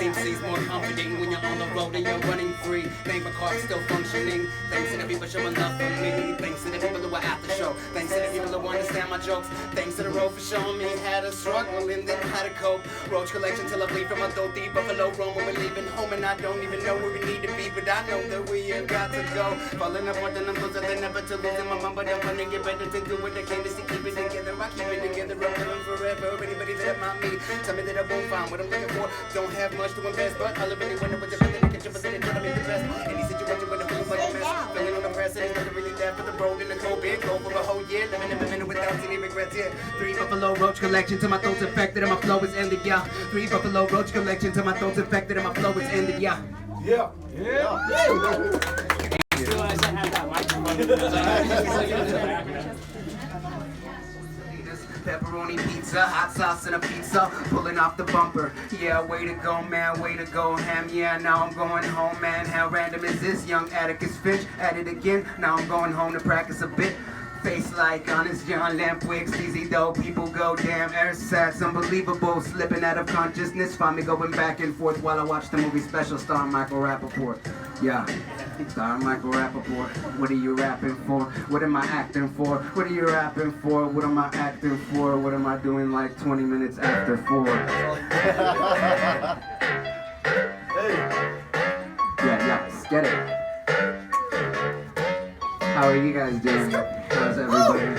MC's more confident when you're on the road and you're running free. Name a card still functioning. Thanks to the people showing love for me. Thanks to the people who are at the show. Thanks to the people who understand my jokes. Thanks to the road for showing me how to struggle and then how to cope. Roach collection till I bleed from my throat. Deep Buffalo Rome when we're leaving home, and I don't even know where we need to be, but I know that we have got to go. Falling apart and I'm closer than ever to losing my mom, but I'm gonna get better to do what I can just to keep it together. I keep it together, I'm living forever. Anybody that might me, tell me that I won't find what I'm looking for. Don't have much to invest, but I live in the winter with the feeling to get your percentage, trying to make the best. Any situation where the feels like a mess, feeling on the press, and there's nothing really there for the road in the cold big go for a whole year, living in a minute without any regrets. Yeah, 3 Buffalo Roach collection till my throat's infected and my flow is ended. Yeah, 3 Buffalo Roach collection till my throat's infected and my flow is ended. Yeah. Yeah. Pepperoni pizza, hot sauce and a pizza, pulling off the bumper. Yeah, way to go, man, way to go, ham. Yeah, now I'm going home, man. How random is this? Young Atticus Finch at it again. Now I'm going home to practice a bit. Face like honest John Lampwick's easy though. People go damn Ersatz, unbelievable. Slipping out of consciousness, find me going back and forth while I watch the movie special starring Michael Rappaport. Yeah, starring Michael Rappaport. What are you rapping for? What am I acting for? What are you rapping for? What am I acting for? What am I doing like 20 minutes after 4? Yeah, let's get it. How are you guys doing? How's everybody?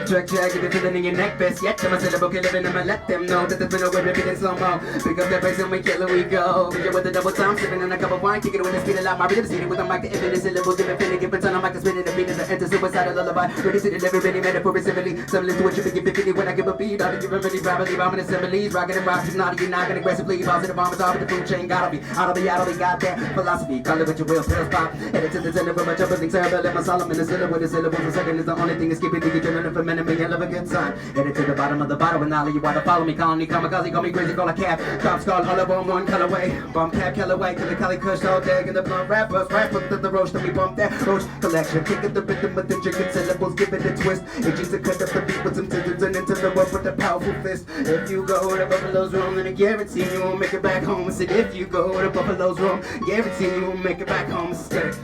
Check, if you're feeling in your neck best yet. I'm a syllable killer and I'ma let them know that there's been a way ripping in slow-mo. Pick up that bass and we kill it, we go. Reach it with a double time, sipping in a cup of wine, kick it with the speed a lot. My rhythm seated with a mic, the infinite syllables, different feeling, give a ton of mic, spinning the beat as I enter suicidal lullaby. Ready to deliver any metaphor simile. Similar to what you think you when I give a beat. I'll give a really probably bombing assemblies, rocking and rocking, naughty, you're not gonna aggressively. Positive bombers off with the food chain, gotta be. I don't be got that philosophy. Call it what you will, pills pop. Headed to the center of my jumping cerebral and my Solomon is still with the syllables. A second is the only thing that's keeping the adrenaline for men and me. I love a good time. Headed to the bottom of the bottle and all of you wanna follow me. Colony kamikaze, call me crazy, call a cab. Cops call all of on one colorway. Bump cab, Callaway, kill the Cali Kush all day. In the blunt rappers, right foot to the roast, then we bump that roach collection. Kick up the rhythm with intricate syllables, give it a twist. Itchy to cut up the beat with some scissors and into the world with a powerful fist. If you go to Buffalo's room, then I guarantee you won't make it back home. I said if you go to Buffalo's room, guarantee you won't make it back home. Skate.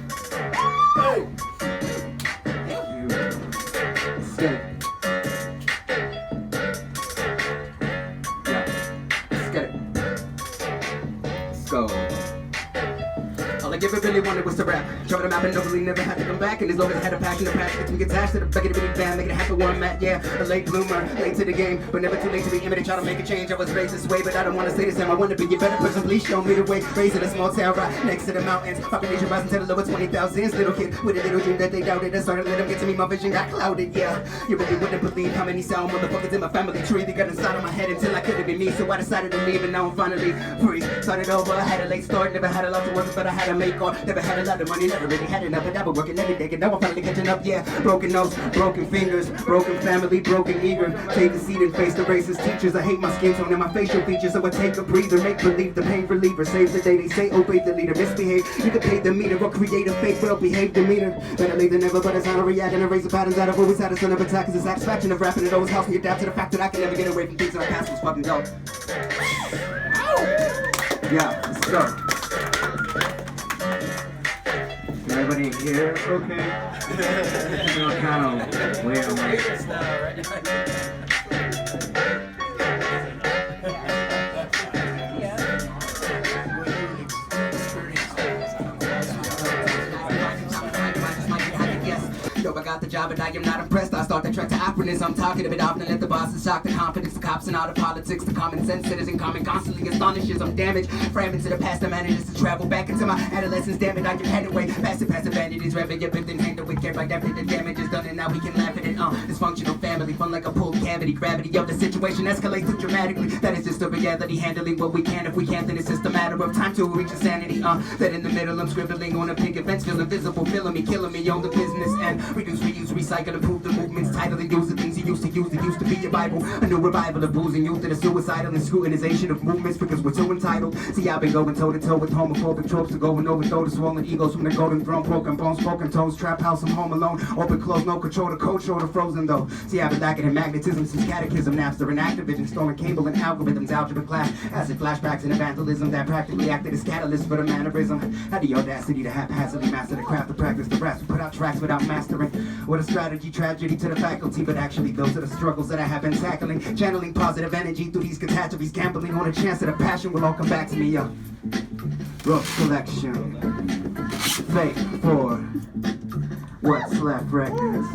Hey. Skate. Go. All I ever really wanted was to rap. Dropping them out and nobly never had to come back. And as long as I had a passion, the passion gets me attached to the back of the big band, make it happen where I'm at. Yeah, a late bloomer, late to the game, but never too late to be imminent. Try to make a change. I was raised this way, but I don't want to stay the same. I want to be a better person. Please show me the way. Raised in a small town right next to the mountains. Population rising to the lower 20,000s. Little kid with a little dream that they doubted. I started letting them get to me. My vision got clouded. Yeah, you really wouldn't believe how many sound motherfuckers in my family tree. They got inside of my head until I couldn't be me. So I decided to leave, and now I'm finally free. Started over. I had a late start. Never had a lot to work, but I had to make art. Never had a lot of money, never really had enough, but I was working every day, and now I'm finally catching up, yeah. Broken nose, broken fingers, broken family, broken eager. Take a seat and face the racist teachers. I hate my skin tone and my facial features, so I take a breather, make believe the pain reliever. Saves the day, they say obey the leader, misbehave. You can pay the meter or create a fake, well-behaved demeanor. Better late than never, but it's how to react and erase the patterns that I've always had. A son of attack is the satisfaction of rapping. It always helps me adapt to the fact that I can never get away from things that my past was fucking dope. Yeah, let's go. Everybody here? Okay. Kind of weird. I got the job, but I am not impressed. I start the track to awkwardness. I'm talking a bit often. Let the bosses shock the confidence, the cops and all the politics. The common sense citizen common constantly astonishes. I'm damaged. Fragments of the past. I manages to travel back into my adolescence. Damn it, I can hand away. Passive bandages. Rabbit, your bit and handle with care. Right after the damage is done, and now we can laugh at it. Dysfunctional family, fun like a pulled cavity. Gravity of the situation escalates too dramatically. That is just a reality. Handling what we can. If we can't, then it's just a matter of time to reach insanity. That in the middle, I'm scribbling on a pink events. Feel invisible, feeling me, killing me on the business end. Reduce, reuse. use, recycle, improve the movements, title and use the things you used to use that used to be your Bible. A new revival of booze and youth that are suicidal and scrutinization of movements because we're too entitled. See, I've been going toe to toe with homophobic tropes to go and overthrow the swollen egos from the golden throne, broken bones, broken toes, trap house, I'm home alone, open close, no control, the cold shoulder frozen though. See, I've been lacking in magnetism since catechism, Napster and Activision, stolen cable and algorithms, algebra class, acid flashbacks and vandalism that practically acted as catalyst for the mannerism. Had the audacity to haphazardly master the craft of practice, the raps, we put out tracks without mastering. What a strategy, tragedy to the faculty, but actually those are the struggles that I have been tackling. Channeling positive energy through these catastrophes, gambling on a chance that a passion will all come back to me, yo. Rough collection, fake for what's left records.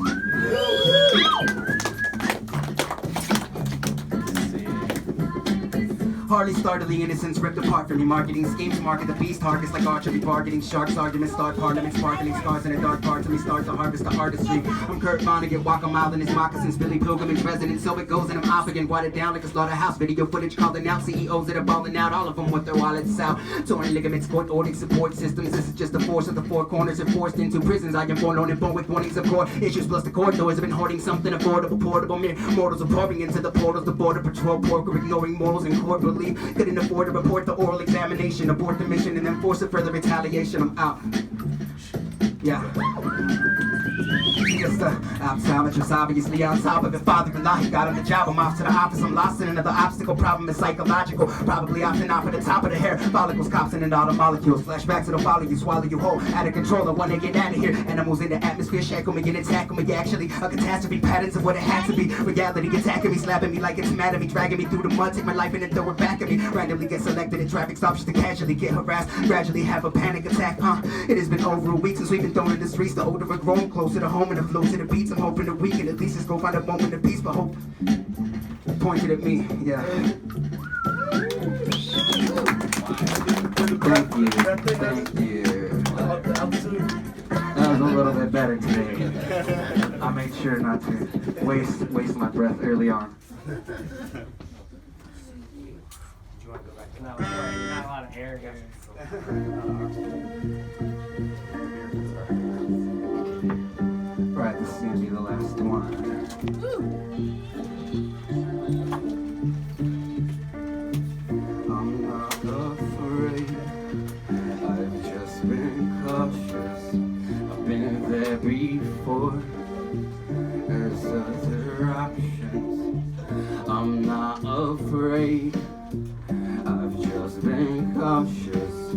Hardly startling innocence ripped apart from me. Marketing schemes market the beast, targets like archery, bargaining sharks, arguments start parliament, sparkling stars in the dark parts of me start to harvest the artistry. I'm Kurt Vonnegut, walk a mile in his moccasins, Billy Pilgrimage resident, so it goes, and I'm off again, watered down like a slaughterhouse. Video footage calling out CEOs that are balling out, all of them with their wallets out. Torn ligaments, court ordering support systems. This is just the force of the four corners and forced into prisons. I am born on and born with warnings of core issues, plus the corridors have been hoarding something affordable, portable. Mere mortals are pouring into the portals, the border patrol porker ignoring morals in court relief. Couldn't afford to report the oral examination, abort the mission, and then force a further retaliation. I'm out. Yeah. Just optometrist, obviously on top of it. Father-in-law, he got him the job. I'm off to the office. I'm lost in another obstacle. Problem is psychological. Probably often off at the top of the hair. Follicles, copsin, and all the molecules. Flashbacks that'll follow you, swallow you whole. Out of control, I wanna get out of here. Animals in the atmosphere, shackle me and attack me. Actually, a catastrophe, patterns of what it had to be. Reality attacking me, slapping me like it's mad at me, dragging me through the mud, take my life and then throw it back at me. Randomly get selected in traffic stops just to casually get harassed. Gradually have a panic attack. It has been over a week since we've been thrown in the streets. The older we're grown, closer to home and the flow to the beats. I'm hoping that we can at least just go find a moment of peace, but hope pointed at me, yeah. Thank you, thank you. That was a little bit better today. I made sure not to waste my breath early on. Do you want to go back? No, not a lot of air here. Right, this is gonna be the last one. I'm not afraid. I've just been cautious. I've been there before. There's other options. I'm not afraid. I've just been cautious.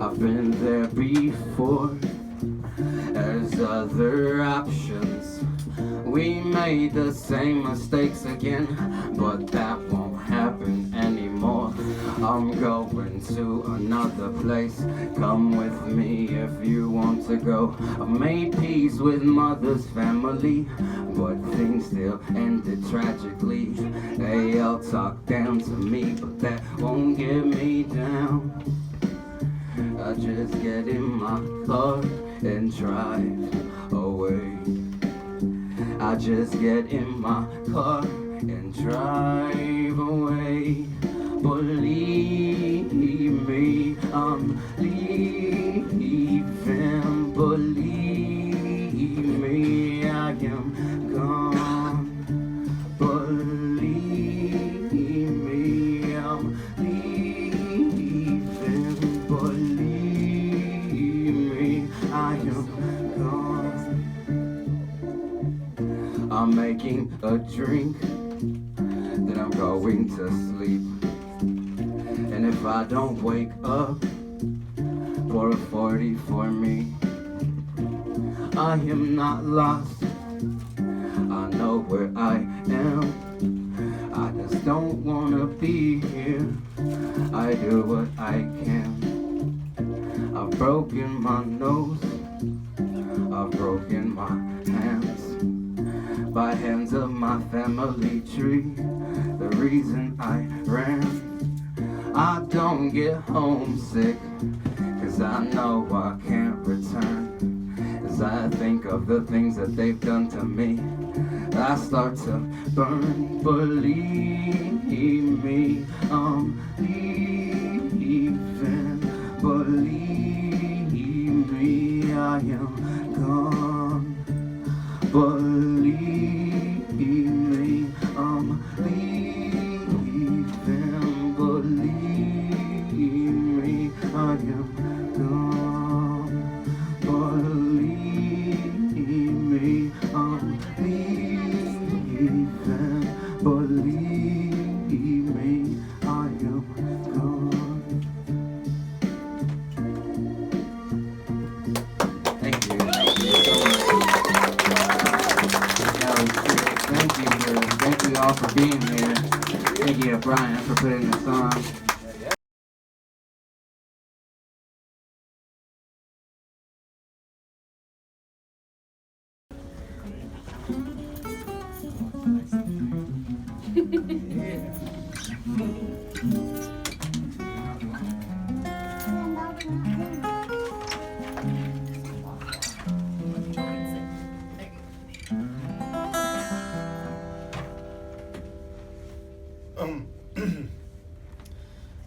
I've been there before. There's other options. We made the same mistakes again, but that won't happen anymore. I'm going to another place. Come with me if you want to go. I've made peace with mother's family, but things still ended tragically. They all talk down to me, but that won't get me down. I just get in my car and drive away. I just get in my car and drive away. Believe me, I'm leaving. Believe me, I am gone. Believe me, I'm leaving. Believe me, I am gone. I'm making a drink, then I'm going to sleep. And if I don't wake up for a 40 for me, I am not lost. I know where I am. I just don't wanna be here. I do what I can. I've broken my nose, I've broken my hands by hands of my family tree. The reason I ran, I don't get homesick, 'cause I know I can't return. As I think of the things that they've done to me, I start to burn. Believe me, I'm leaving. Believe me, I am gone. But for being here. Thank you to Brian for putting this on.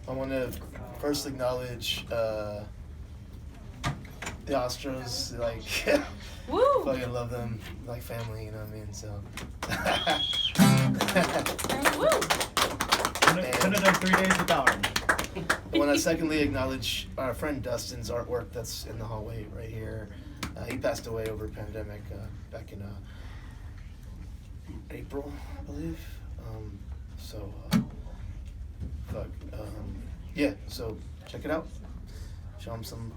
I want to first acknowledge the Astros, like, Woo! fucking love them like family, you know what I mean? So, Woo! Couldn't have done 3 days without him. I want to secondly acknowledge our friend Dustin's artwork that's in the hallway right here. He passed away over a pandemic back in April, I believe. Yeah, so check it out. Show him some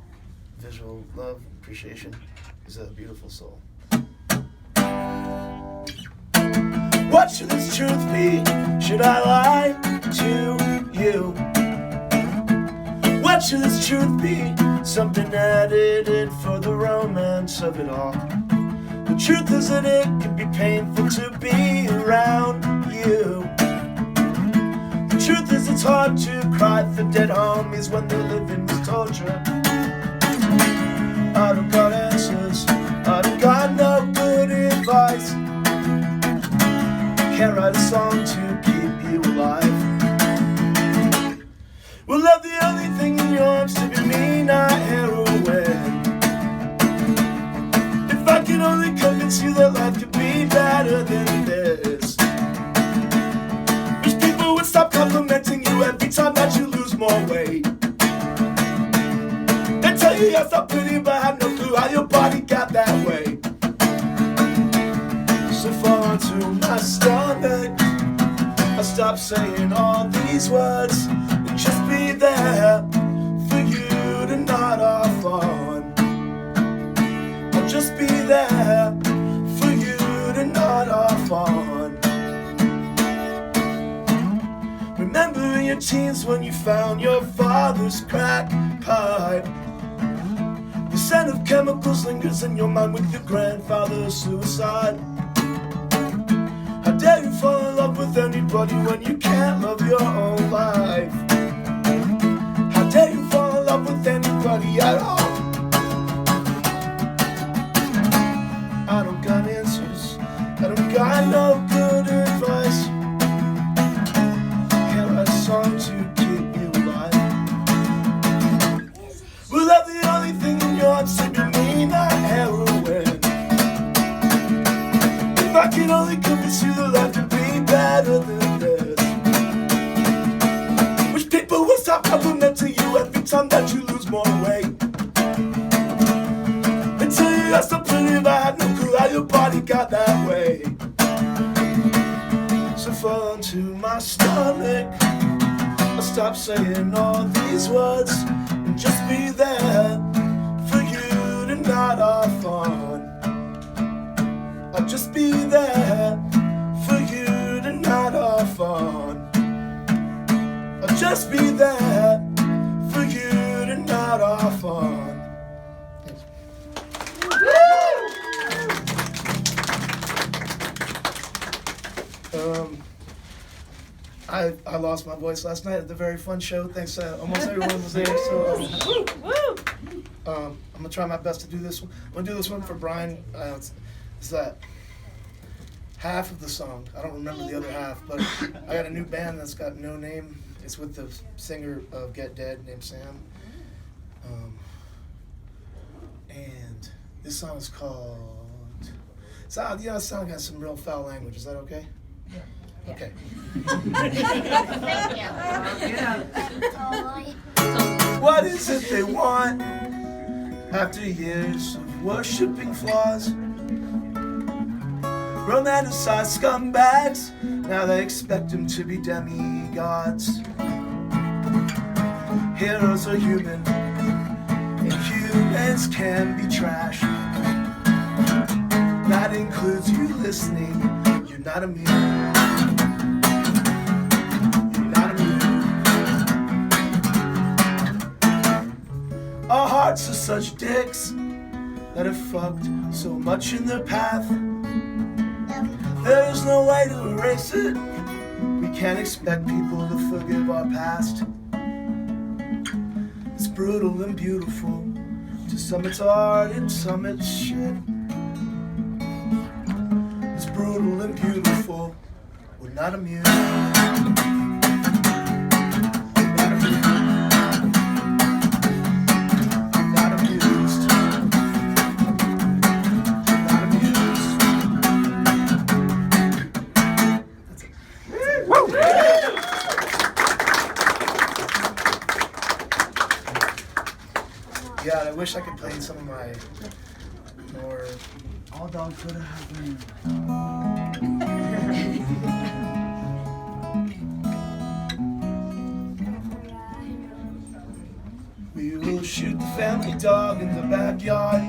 visual love, appreciation. He's a beautiful soul. What should this truth be? Should I lie to you? What should this truth be? Something edited for the romance of it all. The truth is that it can be painful to be around you. The truth is it's hard to cry for dead homies when they're living with torture. I don't got answers, I don't got no good advice. Can't write a song to keep you alive. Well, love the only thing in your arms to be me, not heroin. If I can only convince you that life could be better than this. Wish people would stop complimenting you every time that you lose more weight. They tell you you're so pretty but have no clue how your body got that way. So fall onto my stomach, I stop saying all these words and just be there for you to nod off on. I'll just be there for you to nod off on. Remember in your teens when you found your father's crack pipe. The scent of chemicals lingers in your mind with your grandfather's suicide. How dare you fall in love with anybody when you can't love your own life? How dare you fall in love with anybody at all? I don't got answers, I don't got no good advice. Can't write a song to keep you alive. Well, love the only thing in your arms to be me, not heroin. If I can only convince you that life could be better than this. Wish people would stop complimenting you every time that you lose more weight. They tell you you're so pretty but I had no clue how your body got that way. So fall onto my stomach, I'll stop saying all these words and just be there for you to nod off on. I'll just be there for you to nod off on. I'll just be there for you to nod off on. I lost my voice last night at the very fun show. Thanks, almost everyone was there. So I'm gonna try my best to do this one. I'm gonna do this one for Brian. It's that half of the song. I don't remember the other half, but I got a new band that's got no name. It's with the singer of Get Dead named Sam. And this song is called. This song has some real foul language. Is that okay? Yeah. Okay. Thank you. What is it they want after years of worshipping flaws? Romanticized scumbags, now they expect them to be demigods. Heroes are human, and humans can be trash. That includes you listening, you're not immune. nuts are such dicks that have fucked so much in their path. There is no way to erase it. We can't expect people to forgive our past. It's brutal and beautiful. To some it's art and some it's shit. It's brutal and beautiful. We're not immune. Yeah, I wish I could play some of my more. All dogs go to heaven. We will shoot the family dog in the backyard,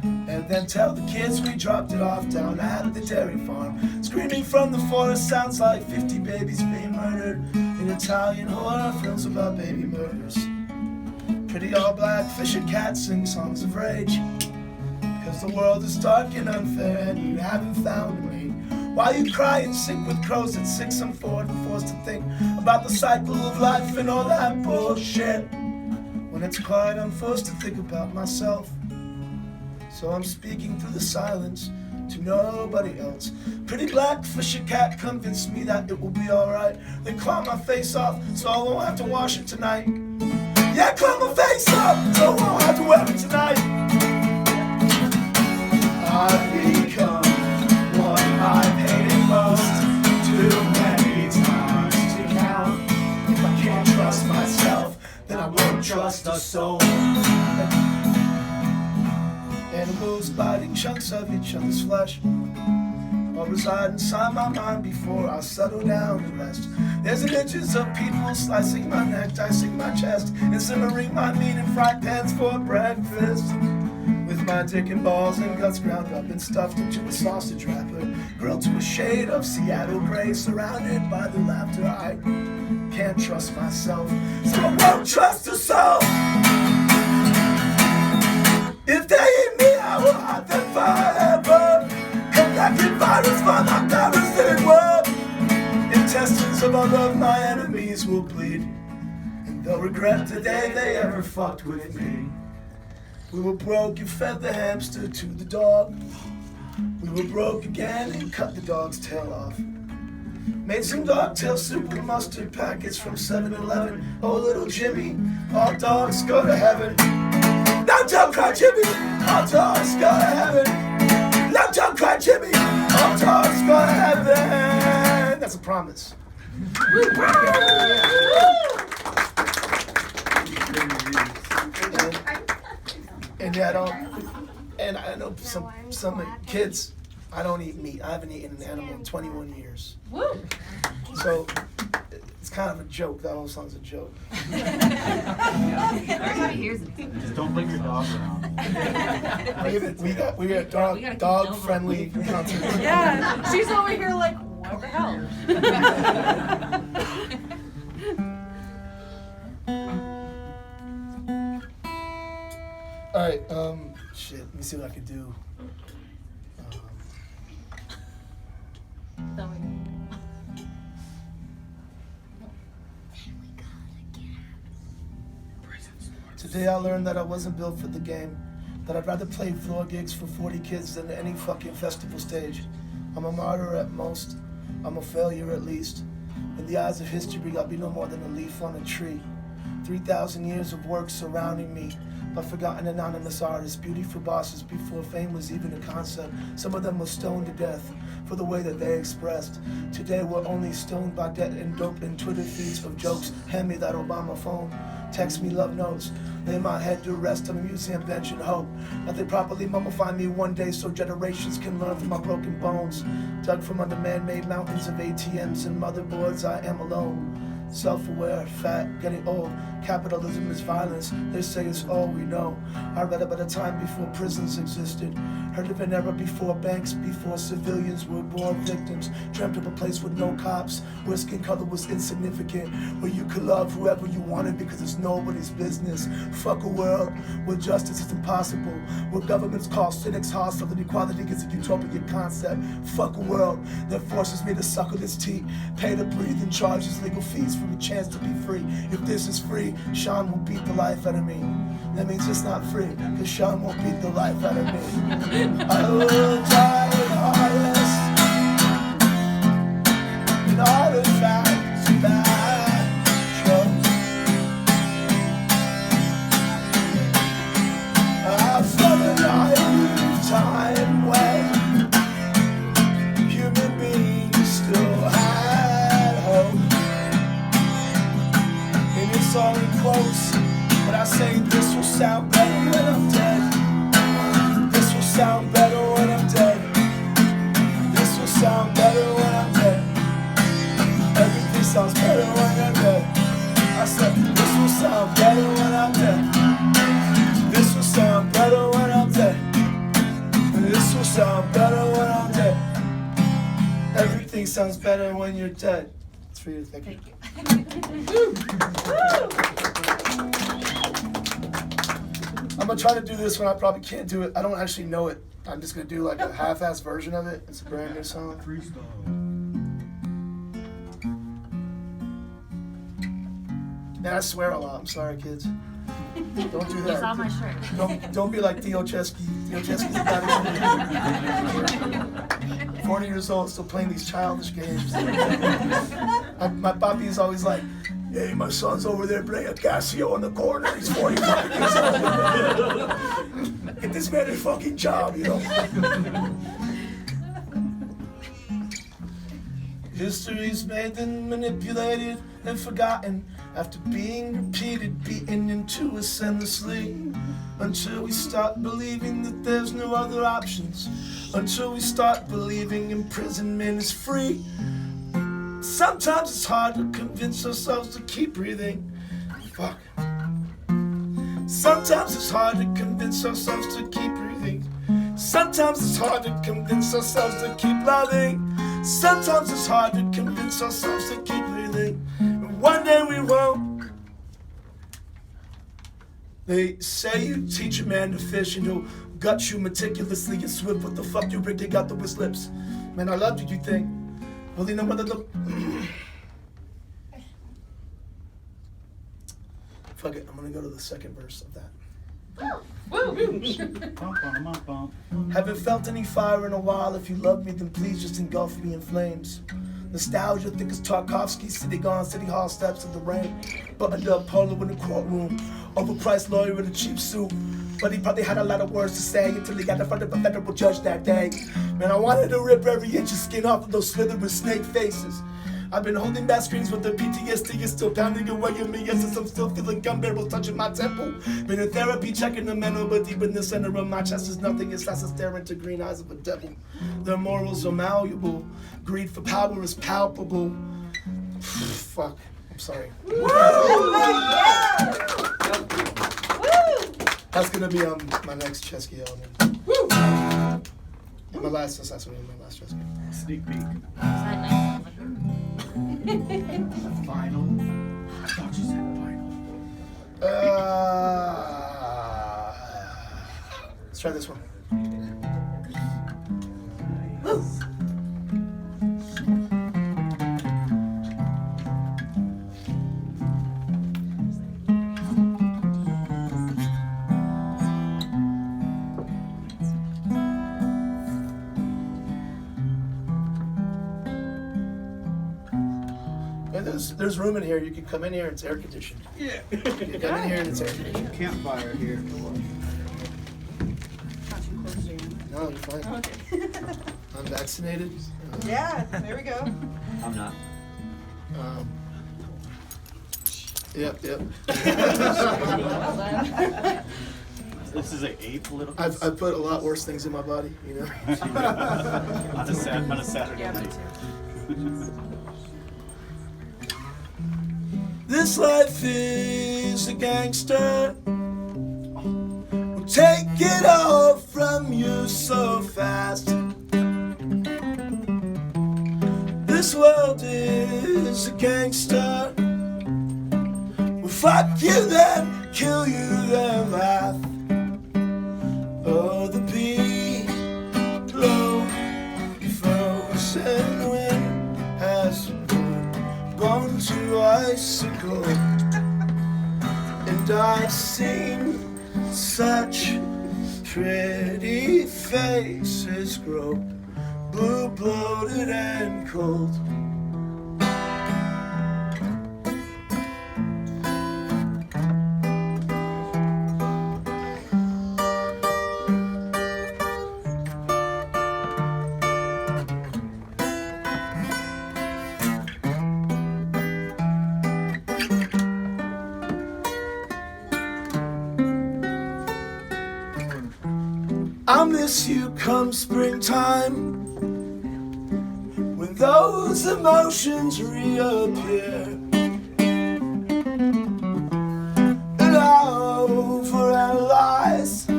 and then tell the kids we dropped it off down at the dairy farm. Screaming from the forest sounds like 50 babies being murdered in Italian horror films about baby murders. Pretty all black fisher cats sing songs of rage, cause the world is dark and unfair and you haven't found me. While you cry and sing with crows at 6, I'm forward and forced to think about the cycle of life and all that bullshit. When it's quiet, I'm forced to think about myself. So I'm speaking through the silence to nobody else. Pretty black fisher cat convinced me that it will be alright. They claw my face off so I won't have to wash it tonight. Yeah, claw my face up so I won't have to wear it tonight. I've become what I've hated most, too many times to count. If I can't trust myself, then I won't trust a soul. Animals biting chunks of each other's flesh all reside inside my mind before I settle down and rest. There's images of people slicing my neck, dicing my chest, and simmering my meat in fry pans for breakfast. With my dick and balls and guts ground up and stuffed into a sausage wrapper, grilled to a shade of Seattle gray, surrounded by the laughter. I can't trust myself, so I won't trust a soul. If they eat me, I will hide them forever. Connected virus from my parasitic world. Intestines of all of my enemies will bleed, and they'll regret the day they ever fucked with me. We were broke and fed the hamster to the dog. We were broke again and cut the dog's tail off. Made some dog tail soup with mustard packets from 7-Eleven. Oh, little Jimmy, all dogs go to heaven. No, don't cry, Jimmy, all dogs go to heaven. No, don't cry, Jimmy, all dogs go to heaven. That's a promise. And yeah, I know some kids, I don't eat meat. I haven't eaten an animal in 21 years. Woo! So it's kind of a joke. That whole song's a joke. Everybody hears it. Just don't bring your dog around. We got dog friendly content. Yeah, she's over here like, what the hell? All right, shit. Let me see what I can do. Today I learned that I wasn't built for the game, that I'd rather play floor gigs for 40 kids than any fucking festival stage. I'm a martyr at most, I'm a failure at least. In the eyes of history, I'll be no more than a leaf on a tree. 3,000 years of work surrounding me, but forgotten anonymous artists, beauty for bosses before fame was even a concept. Some of them were stoned to death for the way that they expressed. Today we're only stoned by debt and dope and Twitter feeds of jokes. Hand me that Obama phone, text me love notes, lay my head to rest on a museum bench and hope that they properly mummify me one day so generations can learn from my broken bones. Dug from under man-made mountains of ATMs and motherboards, I am alone. Self-aware, fat, getting old. Capitalism is violence. They say it's all we know. I read about a time before prisons existed. Heard of an era before banks, before civilians were born victims. Dreamt of a place with no cops, where skin color was insignificant, where you could love whoever you wanted because it's nobody's business. Fuck a world where justice is impossible, where governments call cynics hostile and equality is a utopian concept. Fuck a world that forces me to suckle its teeth, pay to breathe and charges legal fees for the chance to be free. If this is free, Sean will beat the life out of me. That means it's not free, cause Sean won't beat the life out of me. I will die in heartless, in artifacts that chose. I've felt a lifetime when human beings still had hope. And it's all in quotes, but I say this will sound better when I'm dead. This will sound better when I'm dead. This will sound better when I'm dead. Everything sounds better when I'm dead. I said this will sound better when I'm dead. This will sound better when I'm dead. This will sound better when I'm dead. Everything sounds better when you're dead. It's for you. Thank you. I'm gonna try to do this one. I probably can't do it. I don't actually know it. I'm just gonna do like a half-ass version of it. It's a brand new song. Man, I swear a lot. I'm sorry, kids. Don't do that. It's on my shirt. Don't be like Theo Ceschi. Theo Ceschi's about 40 years old, still playing these childish games. My papi is always like, hey, my son's over there playing a Casio in the corner. He's 45 years old. Get this man a fucking job, you know? History's made and manipulated and forgotten after being repeated, beaten into us endlessly. Until we start believing that there's no other options. Until we start believing imprisonment is free. Sometimes it's hard to convince ourselves to keep breathing. Fuck. Sometimes it's hard to convince ourselves to keep breathing. Sometimes it's hard to convince ourselves to keep loving. Sometimes it's hard to convince ourselves to keep breathing. And one day we won't. They say you teach a man to fish and he'll gut you meticulously and swift. What the fuck you bring? They got the with lips. Man, I loved you think. Well, you know what the fuck it, I'm gonna go to the second verse of that. Haven't felt any fire in a while. If you love me, then please just engulf me in flames. Nostalgia, thick as Tarkovsky, sitting on City Hall steps in the rain. Buttoned up polo in the courtroom, overpriced lawyer in a cheap suit. But he probably had a lot of words to say until he got in front of a federal judge that day. Man, I wanted to rip every inch of skin off of those slithering snake faces. I've been holding back screams with the PTSD is still pounding away at me. Yes, I'm still feeling gun barrels touching my temple. Been in therapy checking the mental, but deep in the center of my chest is nothing. It's just staring into green eyes of a devil. Their morals are malleable. Greed for power is palpable. Fuck. I'm sorry. That's gonna be my next Ceschi album. My last Ceschi. Sneak peek. Final. I thought you said final. Let's try this one. There's room in here. You can come in here. It's air conditioned. Yeah. You can come in here and it's air conditioned. Campfire here. No, you're fine. Okay. I'm vaccinated. Yeah, there we go. I'm not. Yep. This is a apolitical. I've put a lot worse things in my body, you know. on a Saturday Yeah, me night. too. This life is a gangster. We'll take it all from you so fast. This world is a gangster. We'll fuck you then, kill you then laugh. Oh, the below frozen wind has gone to icicle. And I've seen such pretty faces grow blue, bloated and cold. I'll miss you come springtime, when those emotions reappear. And I'll overanalyze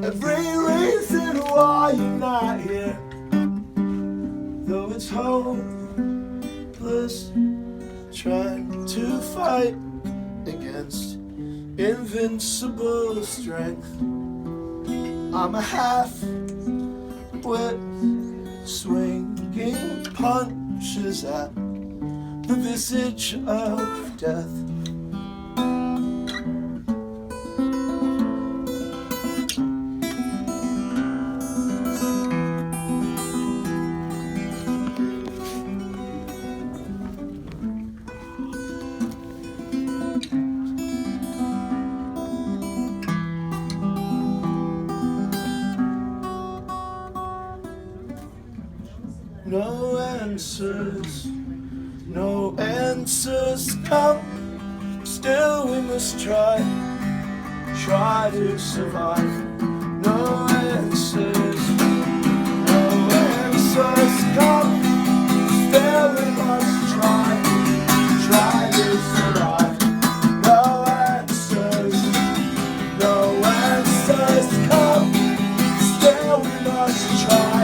every reason why you're not here. Though it's hopeless trying to fight against invincible strength. I'm a half-wit swinging punches at the visage of death. No answers come. Still we must try to survive. No answers come. Still we must try to survive. No answers come. Still we must try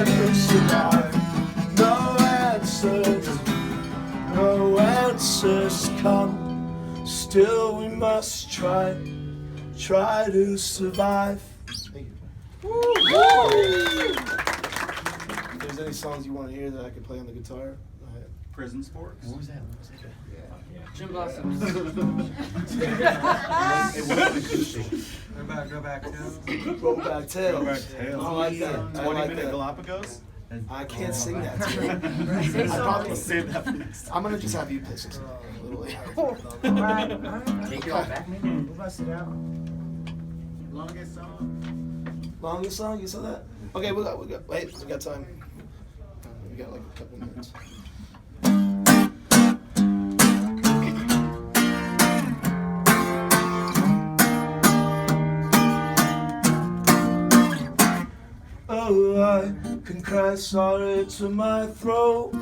to survive. No answers come. Still we must try to survive. Thank you. If there's any songs you want to hear that I can play on the guitar, go ahead. Prison Sports. What was that? Jim Blossoms. Go back tails. Roll back tails. Go back tails. I like that. I 20-minute like that. Galapagos. I can't sing that. Say I probably Save that for next time. I'm gonna just have you play some a little later. Alright. Take it all back, maybe? We'll bust it out. Longest song. Longest song? You saw that? Okay, we got. Wait, we got time. We got like a couple minutes. Oh, I can cry sorry till my throat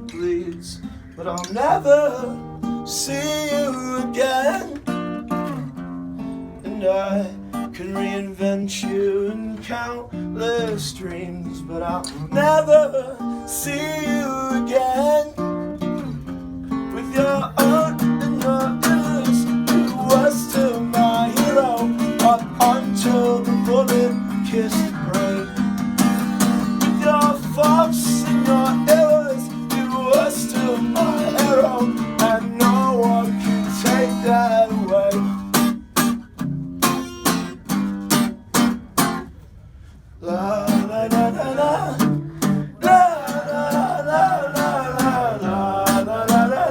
bleeds, but I'll never see you again. And I can reinvent you in countless dreams, but I'll never see you again. With your own and your ears, you were still my hero, up until the bullet kissed brain. Your faults and your errors, you were still my hero, and no one can take that away. La la la la la, la la la la la la la la la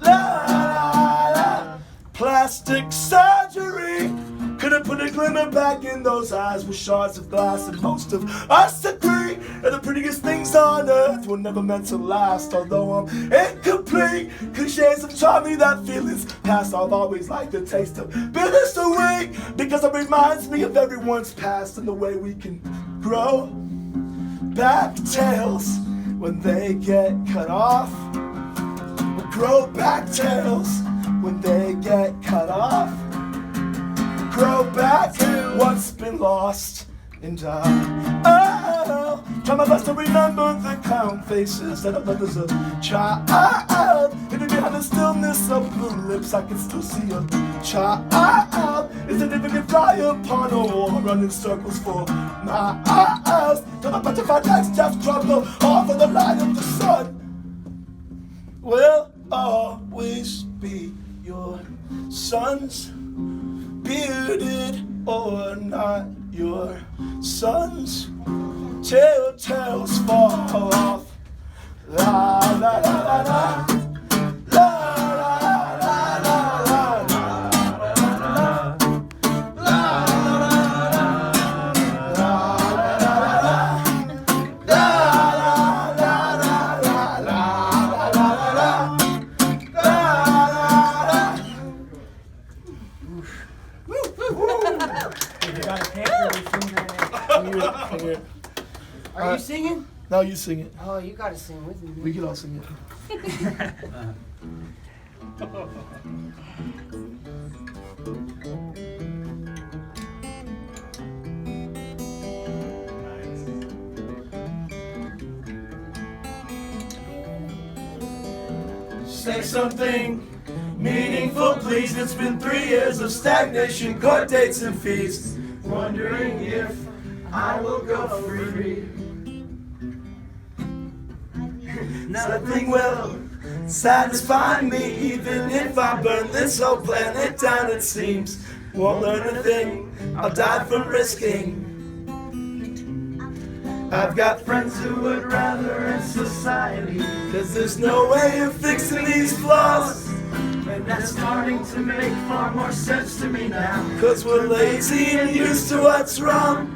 la. Plastic surgery could've put a glimmer back in those eyes with shards of glass, and most of us agree that the prettiest things on earth were never meant to last. Although I'm incomplete, cliches have taught me that feelings past. I've always liked the taste of bittersweet, because it reminds me of everyone's past and the way we can grow back tails when they get cut off. grow back tails when they get cut off. Grow back what's been lost and die. Oh, try my best to remember the clown faces that I loved as a child. Even behind the stillness of blue lips, I can still see a child. Is it even if fly upon a wall, running circles for miles? Till I bet if I next just struggle off of the light of the sun. Will always be your sons, bearded or not your sons, till tails fall off. La la la la la. Are you singing? No, you sing it. Oh, you gotta sing with me. We can all sing it. Say something meaningful, please. It's been 3 years of stagnation, court dates and fees. Wondering if I will go free. Nothing will satisfy me, even if I burn this whole planet down, it seems. Won't learn a thing, I'll die from risking. I've got friends who would rather end society, 'cause there's no way of fixing these flaws. And that's starting to make far more sense to me now, 'cause we're lazy and used to what's wrong.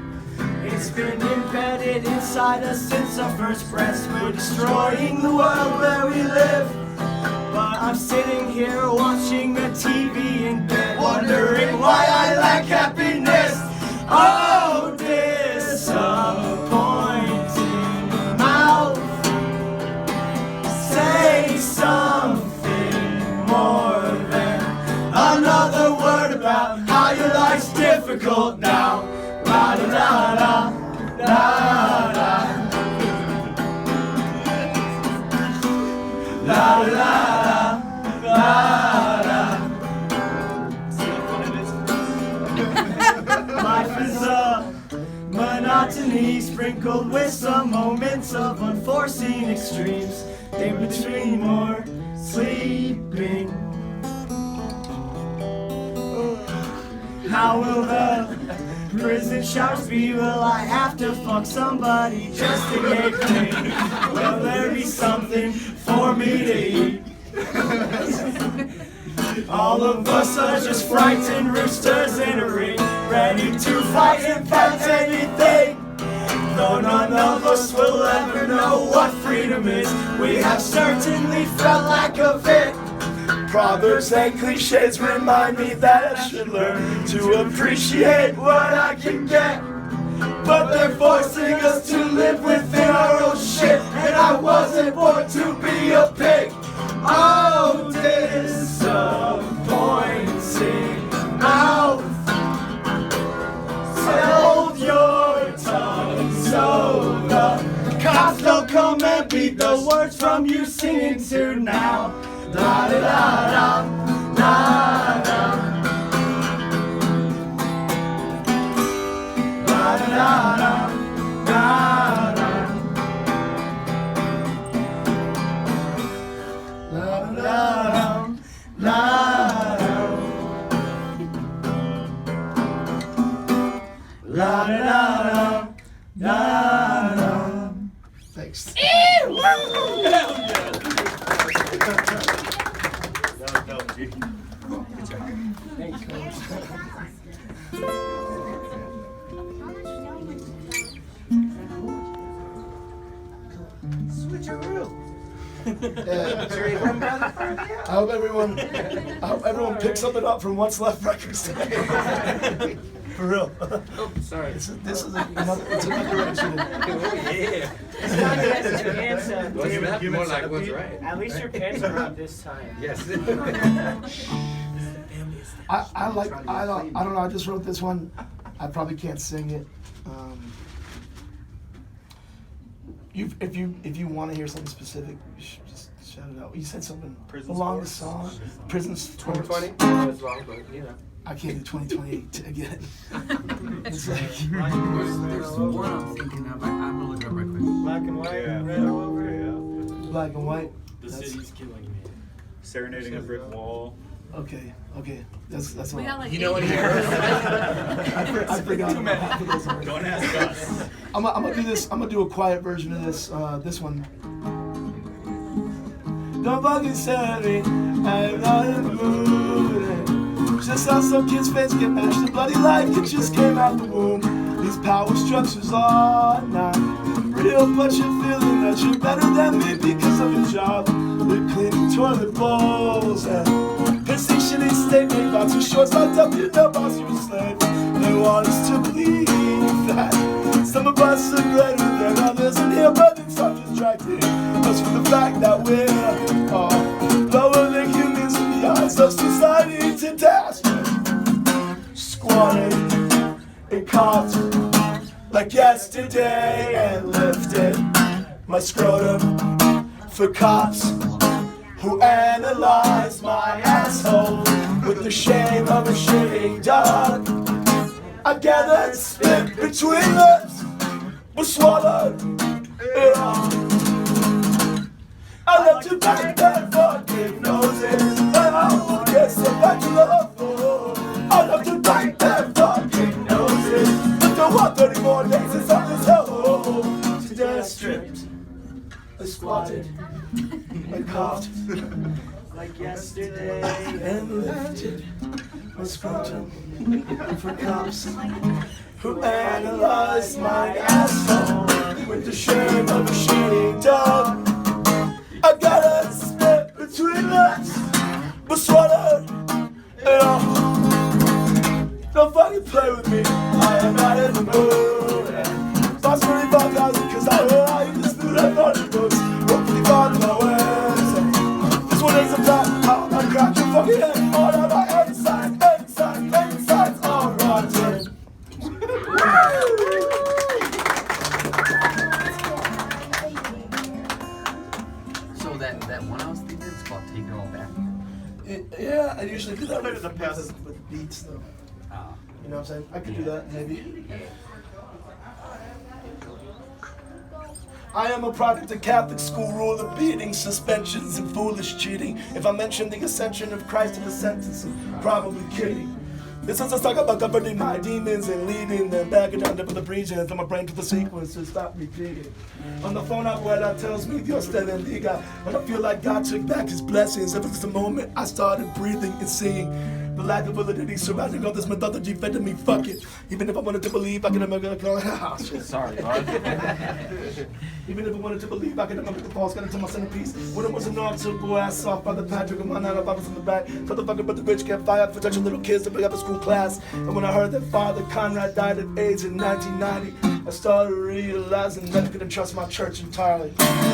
It's been embedded inside us since our first breaths. We're destroying the world where we live. But I'm sitting here watching the TV in bed, wondering why I lack happiness. Oh, disappointing mouth, say something more than another word about how your life's difficult now. La da da da da da. La da da da. Life is a monotony sprinkled with some moments of unforeseen extremes. In between more sleeping. How will the prison showers be? Will I have to fuck somebody just to get clean? Will there be something for me to eat? All of us are just frightened roosters in a ring, ready to fight and fight anything. Though none of us will ever know what freedom is, we have certainly felt like a fit. Proverbs and cliches remind me that I should learn to appreciate what I can get. But they're forcing us to live within our own shit, and I wasn't born to be a pig. Oh, disappointing mouth, hold your tongue so the cops don't come and beat the words from you singing to now. La da da da da da. La da da da da da. La da da da da. La da da da da. Thanks. Switcheroo. I hope everyone picks something up from What's Left Records today. For real. Oh, sorry. It's another direction. Oh, yeah. It's not that your pants What's that? More like what's right. At least your pants are up this time. Yes. I don't know. I just wrote this one. I probably can't sing it. If you want to hear something specific, you should just shout it out. You said something along the song. Prison Sports. 2020? That was wrong, but you know. I can't do 2028 again. It's like There's one I'm thinking of. I'm gonna look it up right quick. Black and white, red all over. black and white. The city's killing me. Serenading a brick wall. Okay. That's all. We got like You know what? I forgot about half of those already. Don't ask us. I'm gonna do this. I'm gonna do a quiet version of this. This one. Don't fucking stare at me. I'm not in the mood. Just saw some kid's face get mashed. The bloody life that just came out the womb. These power structures are not real, but you're feeling that you're better than me because of your job. They're cleaning toilet bowls and pissing shitty statement about two shorts locked up. You know, boss, you're a slave. They want us to believe that some of us are greater than others, and here, but it's all distracting us from the fact that we're lower than humans in the eyes of society. To task, squatting and caught like yesterday, and lifted my scrotum for cops who analyze my asshole with the shame of a shitting dog. I gathered spit between lips, but swallowed it all. I love to bang their fucking noses, and I will get some back to love. I love to bang their fucking noses, but don't want 30 more days since I'm this hell. Today I stripped, I squatted, I coughed like yesterday, and lifted my scrotum for cops who analyzed my asshole with the shame of a shitting dog. I gotta spit between lips, but swallowed it all. Don't fucking play with me, I am not in the mood. Boss 45,000 cause I like this food, I thought it was. Hopefully find my ways. This one is a fact, I got your fucking head. All of my insides are rotten. So that one I was thinking, it's called Take It All Back. Yeah, I usually do that with beats though. You know what I'm saying? I could do that, maybe. I am a product of Catholic school rule of beating, suspensions, and foolish cheating. If I mention the ascension of Christ in the sentence, I'm probably kidding. This is a talk about governing my demons and leading them back down to the regions from my brain to the sequence to stop repeating. On the phone, Abuela tells me Dios te bendiga. When I feel like God took back his blessings, ever since the moment I started breathing and singing. The lack of validity surrounding all this mythology fed to me, fuck it. Even if I wanted to believe, I could never go. Oh, shit. Sorry, bud. Even if I wanted to believe, I could never get the false, got into my centerpiece. When it was an arm, took boy ass off by the Patrick and my 9 bottles in the back. Tell the fucker, but the bitch kept fired for touching little kids to bring up a school class. And when I heard that Father Conrad died of AIDS in 1990, I started realizing that I couldn't trust my church entirely.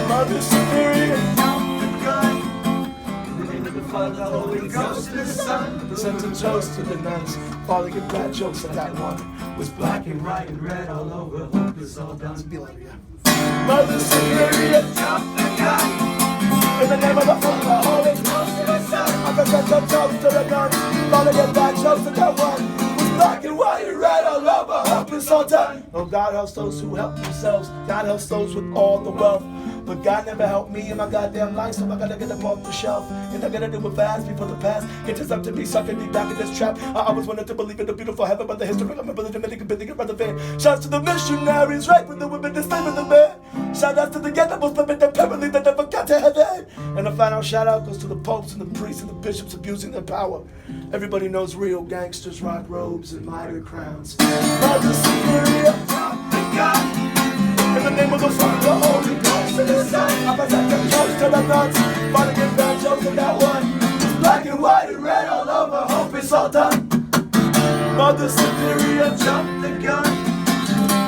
Mother Superior, count the gun. The Holy Ghost and the Son sent a toast to the nuns. Father, get bad jokes at that one. Was black and white and red all over. Hope is all done. Be like, yeah. Mother Superior, jump the gun. In the name of the Father, the Holy Ghost and the Son. I present a toast to the nuns. Father, get bad jokes at that one. Was black and white and red all over. Hope is all done. Oh, God helps those who help themselves. God helps those with all the wealth. But God never helped me in my goddamn life, so I gotta get up off the shelf. And I gotta do it fast before the past catches up to me, sucking me back in this trap. I always wanted to believe in the beautiful heaven, but the history of my religion made it relevant. Shouts to the missionaries, right with the women, the slave in the man. Shout out to the animals living apparently that never got to heaven. And the final shout out goes to the popes and the priests and the bishops abusing their power. Everybody knows real gangsters rock robes and mitre crowns. Mother Superior, drop the gun. In the name of the Father, the Holy Ghost, and the Son, I present the toast to the nuns. Father, get bad jokes in that one. It's black and white and red all over. Hope it's all done. Mother Superior jumped the gun.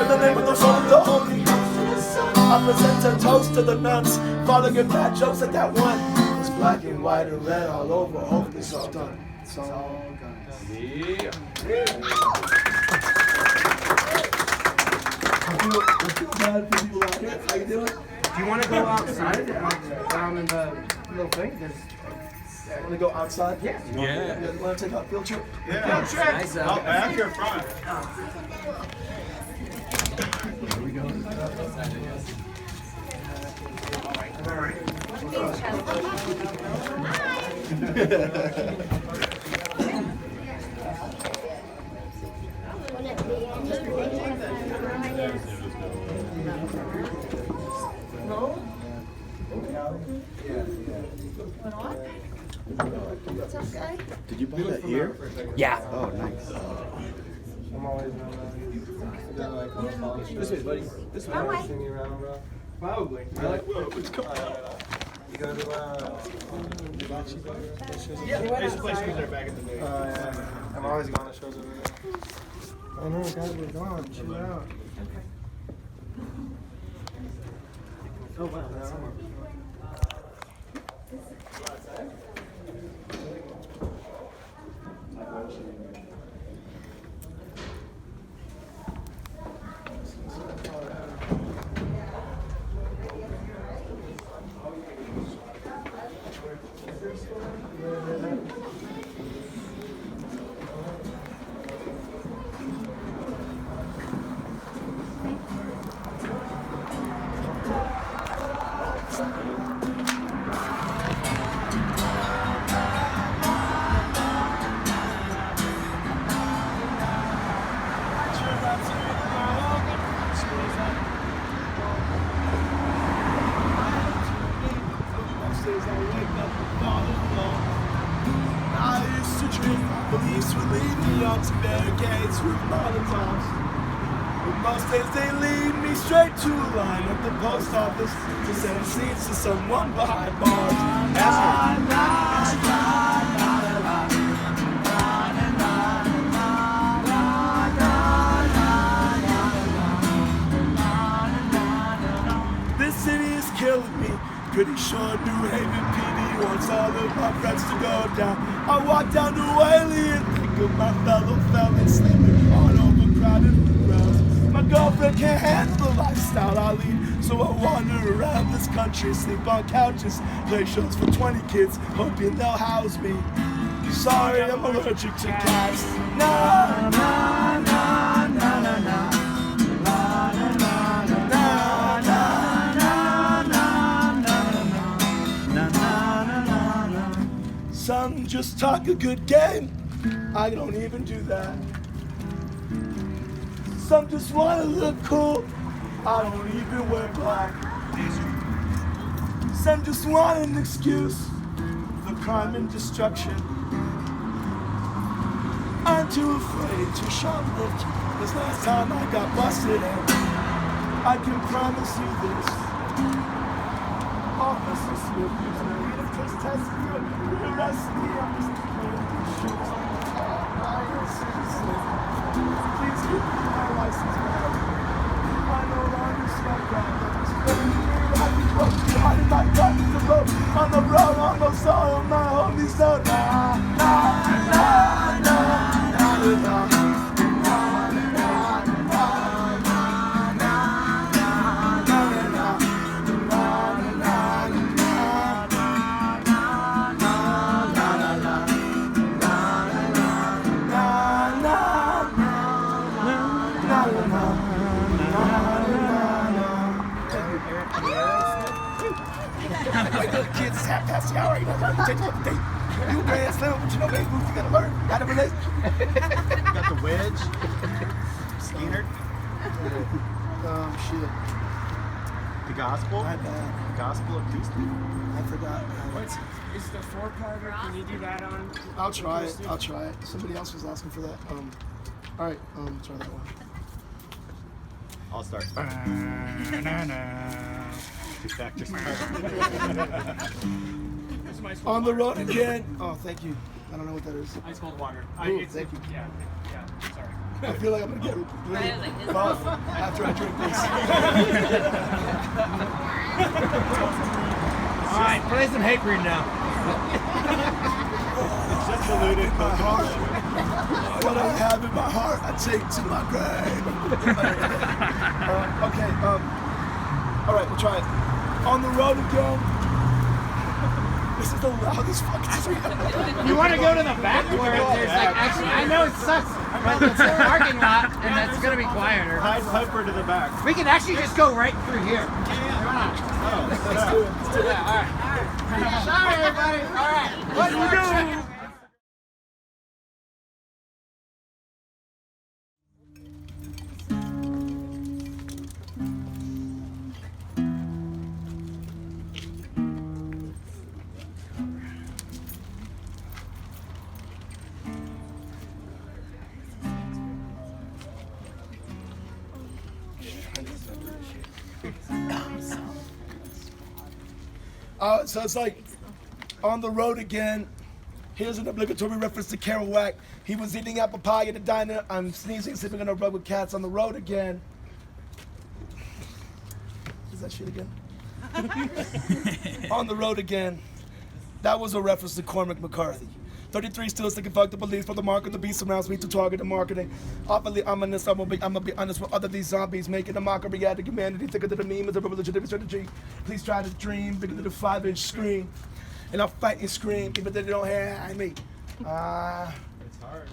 In the name of the Father, the Holy Ghost, and the Son, I present a toast to the nuns. Father, good bad jokes like that one. It's black and white and red all over. Hope it's all done. It's all done. I feel bad for people out here. How you doing? Do you want to go outside down in the little thing? Want to go outside? Yeah. You want to take a field trip? Yeah. Field trip. Nice Out back or front? Here we go. Did you buy that here? Yeah. Oh, nice. This way, buddy. This way. Probably. Really? You go to I used to play shoes there back in the day. I'm always going to shows over there. I know, guys, we're gone. Chill out. Oh wow. Police would lead me onto barricades with Molotovs. But most days they lead me straight to a line at the post office to send seats to someone behind bars. This city is killing me. Pretty sure New Haven PD wants all of my friends to go down. I walk down to Whaley and think of my fellow felons sleeping on overcrowded grounds. My girlfriend can't handle the lifestyle I lead, so I wander around this country, sleep on couches, play shows for 20 kids, hoping they'll house me. Sorry, I'm allergic to cats. Na na na na na na. Some just talk a good game. I don't even do that. Some just wanna look cool. I don't even wear black. Some just want an excuse for crime and destruction. I'm too afraid to shoplift, 'cause last time I got busted and I can promise you this. Officer Smith, you need to test me. Arrest me, I'm just playing these shoes. Please give me my license back. I no longer smoke out. I'd be broken behind my gun to road. On the road, almost all of my homies know. Nah, nah, nah, nah, nah, nah. Kids, it's half past the hour. You know, change up the date. You grand slam, but you know, baby, you gotta learn how to relate. Got the wedge. Skeeter. Shit. The gospel. My bad. Gospel acoustic. I forgot. Is the four-parter, can you do that on? I'll try it. I'll try it. Somebody else was asking for that. All right. Try that one. I'll start. Two factors. some ice cold On the water. road again. Oh, thank you. I don't know what that is. Ice cold water. Ooh, thank you. Yeah, sorry. I feel like I'm gonna get really buff after I drink this. All right, play some hate breed now. Just diluted my heart. What I have in my heart, I take to my grave. Okay. All right, we'll try it. On the road again. This is the loudest fucking street. You want to go to the back where there's like, actually, I know it sucks, but it's a parking lot and that's going to be quieter. Hide Piper to the back. We can actually just go right through here. Come on. Let's do it. Let's do it. Yeah, all right. Sorry, everybody. All right. What you doing? So it's like, on the road again. Here's an obligatory reference to Kerouac. He was eating apple pie at a diner. I'm sneezing, sleeping on a rug with cats. On the road again. Is that shit again? On the road again. That was a reference to Cormac McCarthy. 33 still sticking fuck the beliefs, but the mark of the beast surrounds me to target the marketing. Awfully ominous, I'm gonna be honest with other these zombies, making a mockery out of humanity, thicker than a meme is a revolutionary strategy. Please try to dream bigger than a 5-inch screen. And I'll fight and scream, even though they don't hear me. It's hard.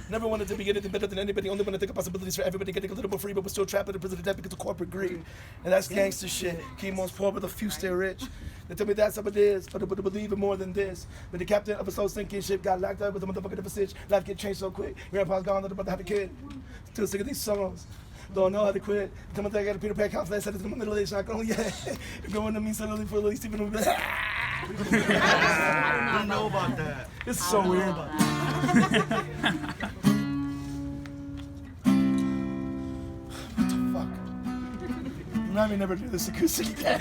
Never wanted to be anything better than anybody. Only want to think of possibilities for everybody getting a little more free, but we're still trapped in the prison of death because of corporate greed. And that's gangster shit. Keep most poor, but a few stay rich. They tell me that's how it is, but I would believe in more than this. But the captain of a soul sinking ship got locked up with a motherfucker of a sitch. Life get changed so quick. Grandpa's gone, they're about to have a kid. Still sick of these songs. Don't know how to quit. Tell me that I got a Peter Pan confidence. I said it's in my middle age. Not going, yeah. You're going to me suddenly for at least even. I don't know about that. It's so weird. What the fuck? Remind me never do this acoustic again.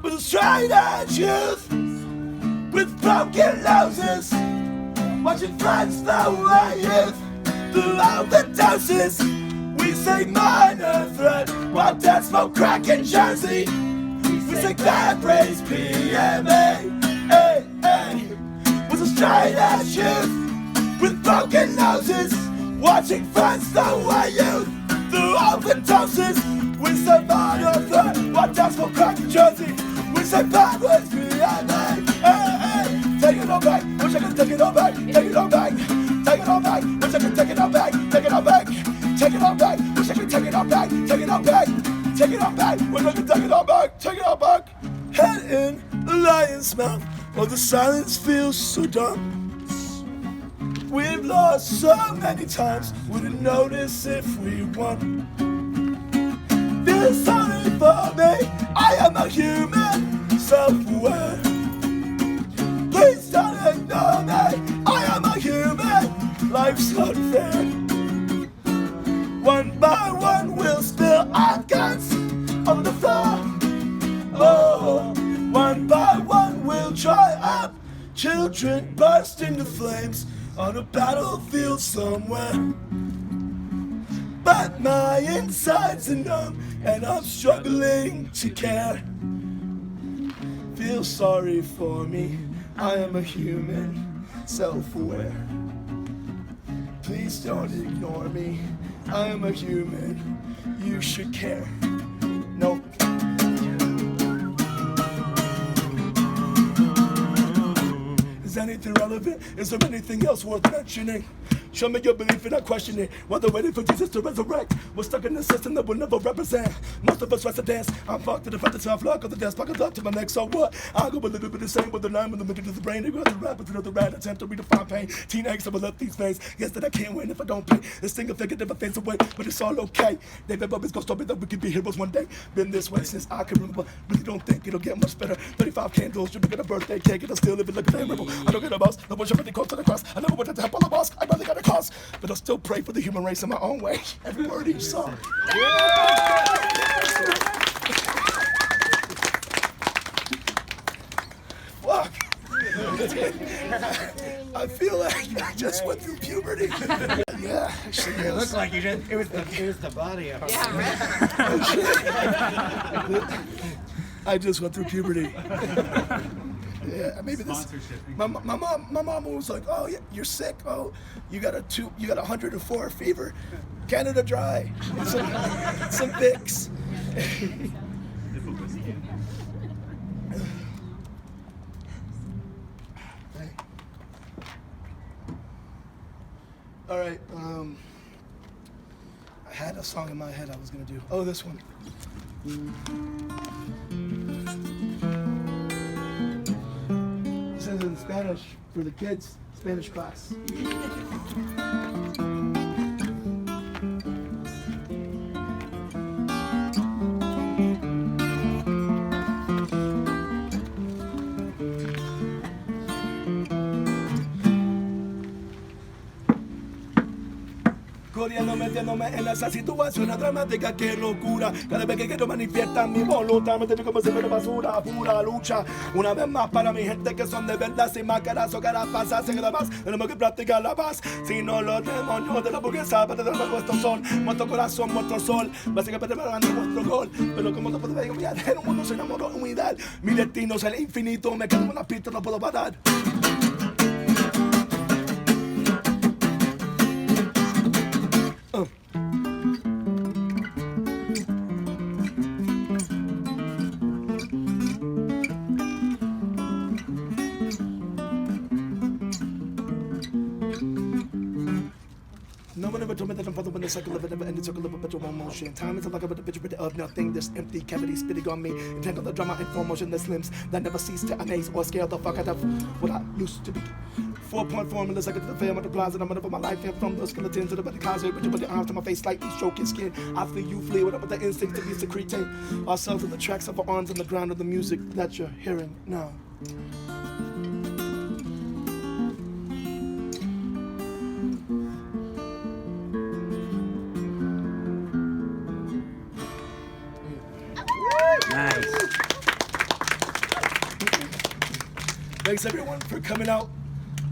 With a straight-edge youth, with broken noses, watching friends the way youth through overdoses. We say minor threat while dead smoke crack in Jersey. We say bad praise PMA. Hey, hey. Was a straight edge youth with broken noses, watching friends the way youth through overdoses. We say minor threat while dead smoke crack in Jersey. We say bad praise PMA. Hey, hey. Take it all back. Wish I could take it all back. Take it all back. Take it all back. Wish I could take it all back. Take it all back. Take it all back, wish I could take it all back, take it all back, take it all back, wish I could take it all back, take it all back. Head in the lion's mouth, while the silence feels so dumb. We've lost so many times, wouldn't notice if we won. Feel sorry for me, I am a human, self-aware. Please don't ignore me, I am a human, life's not fair. One by one we'll spill our guts on the floor. Oh, one by one we'll dry up. Children burst into flames on a battlefield somewhere. But my insides are numb and I'm struggling to care. Feel sorry for me, I am a human, self-aware. Please don't ignore me, I am a human, you should care. Nope. Is anything relevant? Is there anything else worth mentioning? Show me your belief and I question it. While they're waiting for Jesus to resurrect, we're stuck in a system that will never represent. Most of us residents, I'm fucked to the front of the tough luck of the desk, buckled up to my neck, so what? I go a little bit the same with the line with the middle of the brain. They rather rap with another rat, attempt to redefine pain. Teen angst, I will let these veins. Guess that I can't win if I don't pay. This thing of thinking never fades away, but it's all okay. David Bubby's gonna stop me that we can be heroes one day. Been this way since I can remember. Really don't think it'll get much better. 35 candles, dripping a birthday cake, and I still live it like a memorable. I don't get a boss, no one should really close to the cross. I never wanted to help all the boss. I rather got it costs, but I'll still pray for the human race in my own way. Every word of each song. Fuck. I feel like I just went through puberty. Yeah, actually, It looked like you did. It was the body of it. I just went through puberty. Yeah, maybe this. My mom was like, "Oh, yeah, you're sick. Oh, you got 104 fever. Canada Dry. Some Vicks." All right. I had a song in my head I was gonna do. Oh, this one. This is in Spanish for the kids, Spanish class. Corriendo, metiéndome en esa situación dramática, qué locura. Cada vez que quiero manifiestar mi voluntad, me tengo como si fuera basura, pura lucha. Una vez más para mi gente que son de verdad, sin máscaras o caras pasas, sin nada más, tenemos que practicar la paz. Si no los demonios de la burguesa, para tener vuestro son, vuestro corazón, vuestro sol, básicamente preparando vuestro gol. Pero como no puedo ver, humillar, en un mundo sin amor o humildad, mi destino es el infinito, me quedo en una pista, no puedo parar. No one ever told me that I'm following the cycle of a never-ending circle of perpetual motion. Time is like a picture of nothing. This empty cavity spitting on me. Entangled the drama in full motion. The limbs that never cease to amaze or scale the fuck out of what I used to be. 4-point formulas like the fair multiplies and I'm gonna put my life in from the skeleton to the body cosmic. But you put your arms to my face, slightly stroking skin. I flee, you flee, whatever the instinct to be secreting ourselves in the tracks of our arms on the ground of the music that you're hearing now. Nice. Thanks everyone for coming out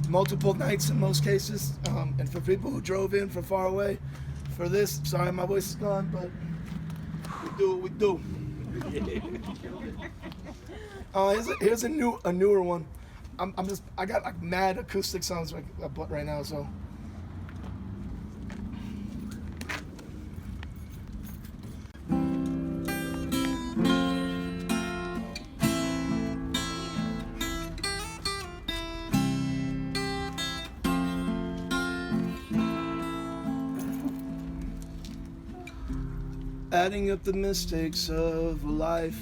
multiple nights in most cases, and for people who drove in from far away for this. Sorry my voice is gone, but we do what we do. Here's a newer one. I got like mad acoustic sounds right now, so. Adding up the mistakes of a life,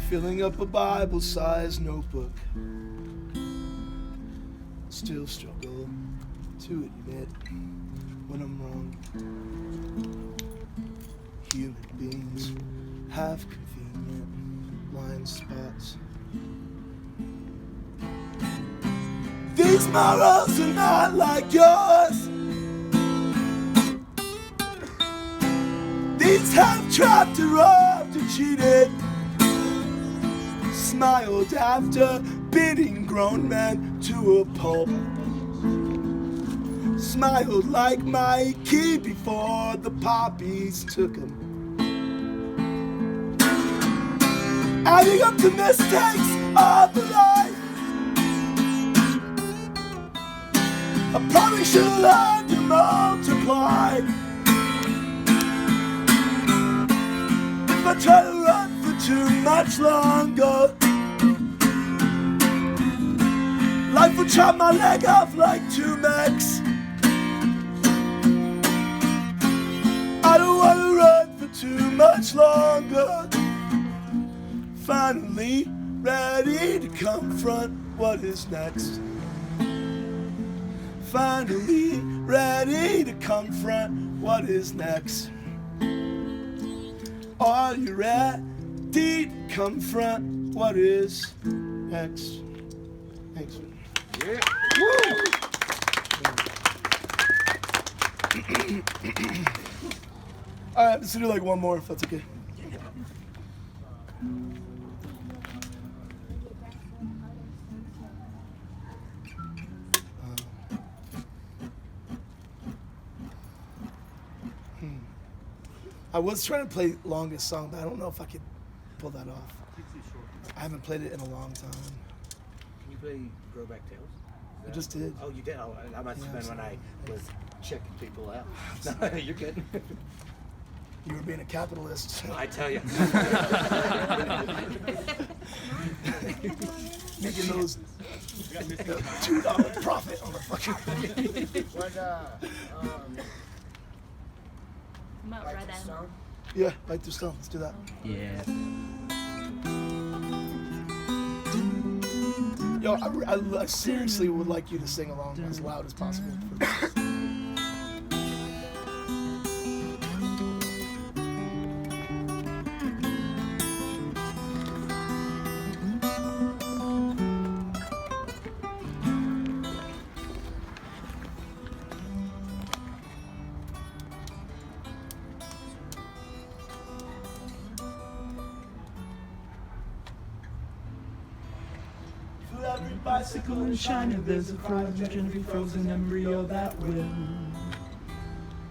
filling up a Bible-sized notebook, still struggle to admit when I'm wrong. Human beings have convenient blind spots. These morals are not like yours. These have trapped and robbed and cheated, smiled after beating grown men to a pulp, smiled like Mikey before the poppies took him. Adding up the mistakes of life, I probably should have learned to multiply. If I try to run for too much longer, life will chop my leg off like two mechs. I don't want to run for too much longer. Finally ready to confront what is next. Finally ready to confront what is next. Are you ready to confront what is next? Thanks. All right, let's do like one more if that's okay. I was trying to play longest song, but I don't know if I could pull that off. I haven't played it in a long time. Can you play Grow Back Tales? I just did. Oh, you did? Oh, I must have been when I was checking people out. No, you're good. You were being a capitalist. I tell you. Making those $2 profit on the fucking About Red End. Yeah, Bite Through Stone. Let's do that. Yeah. Yo, I seriously would like you to sing along as loud as possible for this. For every bicycle in China, there's a cryogenically frozen embryo that will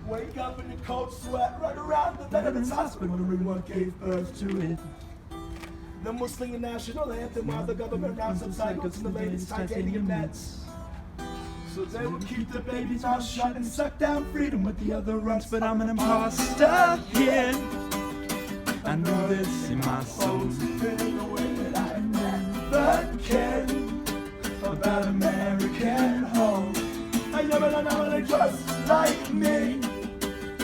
wake up in a cold sweat, run around the Veterans Hospital, everyone gave birth to it. Then we'll sing the national anthem while the government rounds up psychos in the latest titanium nets. So they will keep the baby's mouth shut and suck down freedom with the other runts, but I'm an imposter here. I know this in my soul. In a way that I never cared about American home. I never just like me.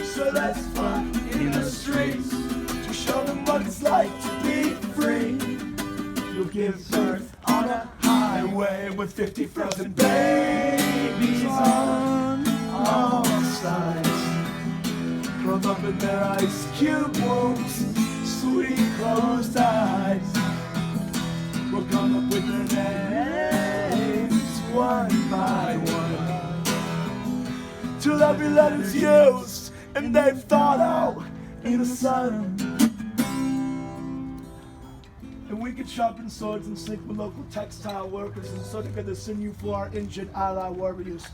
So let's fuck in the streets to show them what it's like to be free. You'll give birth on a highway with 50 frozen babies on all sides, curled up in their ice cube wombs, sweet closed eyes. We'll come up with their names one by one, till every letter's used and they've thought out in the sun. And we could sharpen swords and sleep with local textile workers and sew together sinew for our injured ally warriors.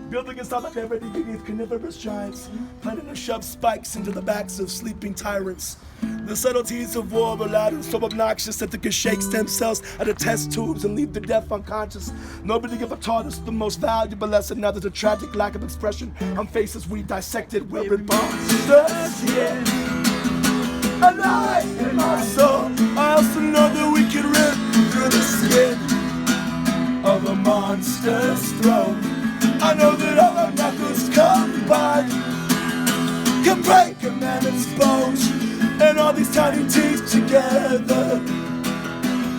Building a solidarity beneath carnivorous giants, planning to shove spikes into the backs of sleeping tyrants. The subtleties of war are loud and so obnoxious that they can shake stem cells out of test tubes and leave the deaf unconscious. Nobody ever taught us the most valuable lesson. Now there's a tragic lack of expression on faces we dissected. We're in monsters here. And I, in my soul, I also know that we can rip through the skin of a monster's throat. I know that all our knuckles combined can break a mammoth's bones, and all these tiny teeth together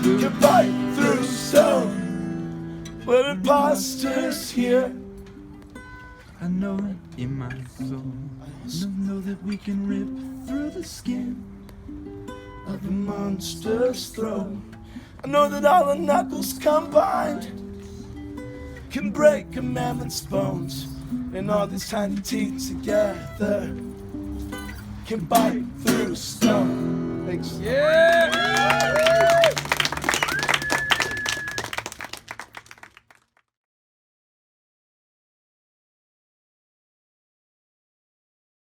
can bite through stone. We're imposters here. I know it in my soul. I know that we can rip through the skin of a monster's throat. I know that all our knuckles combined can break a mammoth's bones, and all these tiny teeth together can bite through stone. Thanks. Yeah!